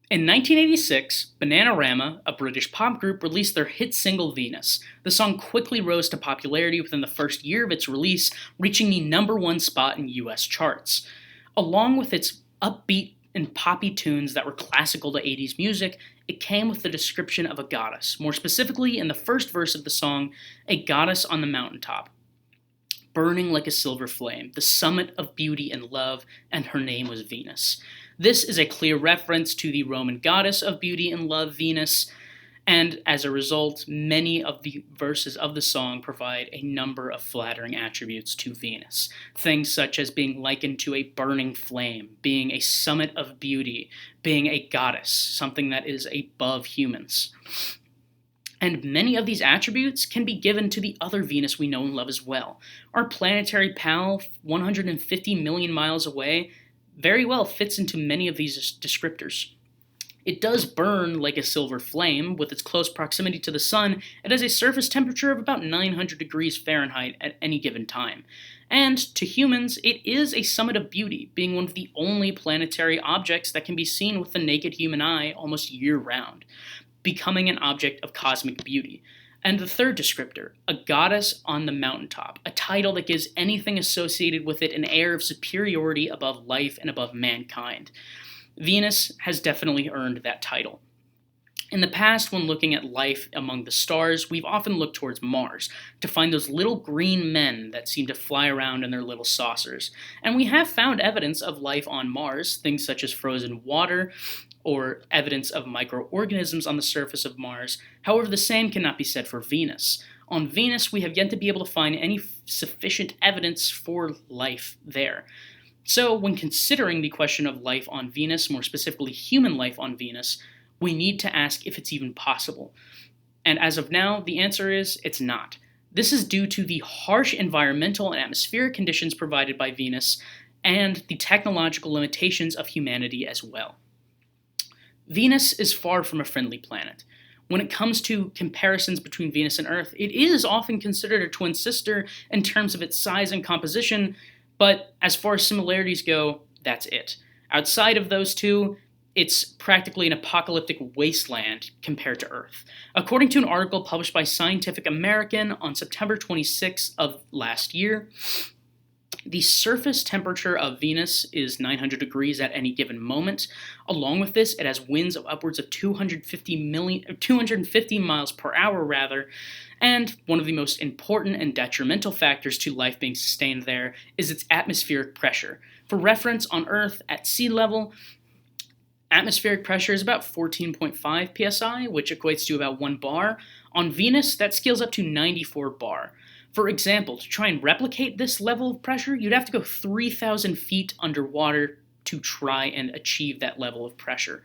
In 1986, Bananarama, a British pop group, released their hit single Venus. The song quickly rose to popularity within the first year of its release, reaching the #1 spot in US charts. Along with its upbeat and poppy tunes that were classical to 80s music, it came with the description of a goddess, more specifically in the first verse of the song, a goddess on the mountaintop, burning like a silver flame, the summit of beauty and love, and her name was Venus. This is a clear reference to the Roman goddess of beauty and love, Venus, and as a result, many of the verses of the song provide a number of flattering attributes to Venus. Things such as being likened to a burning flame, being a summit of beauty, being a goddess, something that is above humans. And many of these attributes can be given to the other Venus we know and love as well. Our planetary pal, 150 million miles away, very well fits into many of these descriptors. It does burn like a silver flame. With its close proximity to the sun, it has a surface temperature of about 900 degrees Fahrenheit at any given time. And to humans, it is a summit of beauty, being one of the only planetary objects that can be seen with the naked human eye almost year-round, becoming an object of cosmic beauty. And the third descriptor, a goddess on the mountaintop, a title that gives anything associated with it an air of superiority above life and above mankind. Venus has definitely earned that title. In the past, when looking at life among the stars, we've often looked towards Mars to find those little green men that seem to fly around in their little saucers. And we have found evidence of life on Mars, things such as frozen water, or evidence of microorganisms on the surface of Mars. However, the same cannot be said for Venus. On Venus, we have yet to be able to find any sufficient evidence for life there. So, when considering the question of life on Venus, more specifically human life on Venus, we need to ask if it's even possible. And as of now, the answer is it's not. This is due to the harsh environmental and atmospheric conditions provided by Venus and the technological limitations of humanity as well. Venus is far from a friendly planet. When it comes to comparisons between Venus and Earth, it is often considered a twin sister in terms of its size and composition, but as far as similarities go, that's it. Outside of those two, it's practically an apocalyptic wasteland compared to Earth. According to an article published by Scientific American on September 26th of last year, the surface temperature of Venus is 900 degrees at any given moment. Along with this, it has winds of upwards of 250 miles per hour, and one of the most important and detrimental factors to life being sustained there is its atmospheric pressure. For reference, on Earth, at sea level, atmospheric pressure is about 14.5 psi, which equates to about 1 bar. On Venus, that scales up to 94 bar. For example, to try and replicate this level of pressure, you'd have to go 3,000 feet underwater to try and achieve that level of pressure.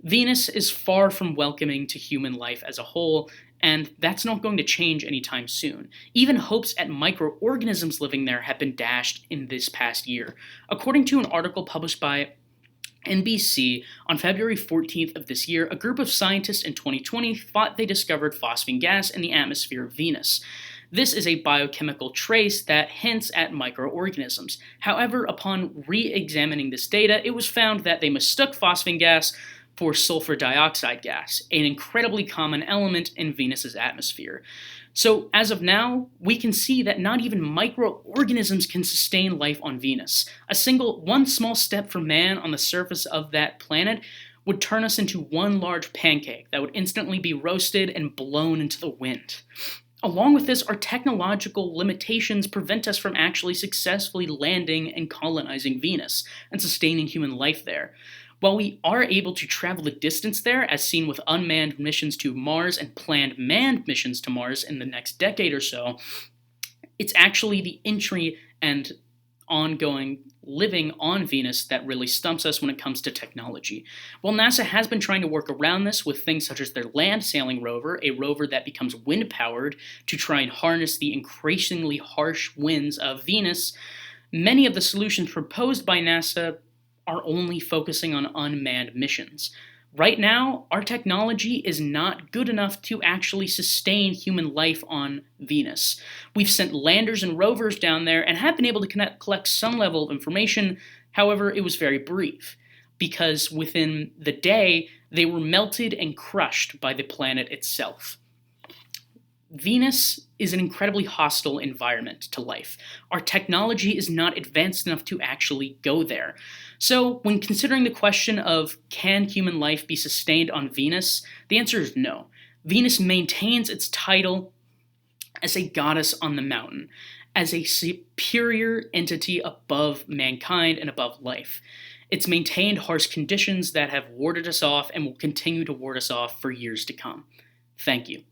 Venus is far from welcoming to human life as a whole, and that's not going to change anytime soon. Even hopes at microorganisms living there have been dashed in this past year. According to an article published by NBC on February 14th of this year, a group of scientists in 2020 thought they discovered phosphine gas in the atmosphere of Venus. This is a biochemical trace that hints at microorganisms. However, upon re-examining this data, it was found that they mistook phosphine gas for sulfur dioxide gas, an incredibly common element in Venus's atmosphere. So, as of now, we can see that not even microorganisms can sustain life on Venus. One small step for man on the surface of that planet would turn us into one large pancake that would instantly be roasted and blown into the wind. Along with this, our technological limitations prevent us from actually successfully landing and colonizing Venus and sustaining human life there. While we are able to travel the distance there, as seen with unmanned missions to Mars and planned manned missions to Mars in the next decade or so, it's actually the entry and ongoing living on Venus that really stumps us when it comes to technology. While NASA has been trying to work around this with things such as their land sailing rover, a rover that becomes wind-powered to try and harness the increasingly harsh winds of Venus, many of the solutions proposed by NASA are only focusing on unmanned missions. Right now, our technology is not good enough to actually sustain human life on Venus. We've sent landers and rovers down there and have been able to collect some level of information, however, it was very brief. because within the day, they were melted and crushed by the planet itself. Venus is an incredibly hostile environment to life. Our technology is not advanced enough to actually go there. So, when considering the question of can human life be sustained on Venus, the answer is no. Venus maintains its title as a goddess on the mountain, as a superior entity above mankind and above life. It's maintained harsh conditions that have warded us off and will continue to ward us off for years to come. Thank you.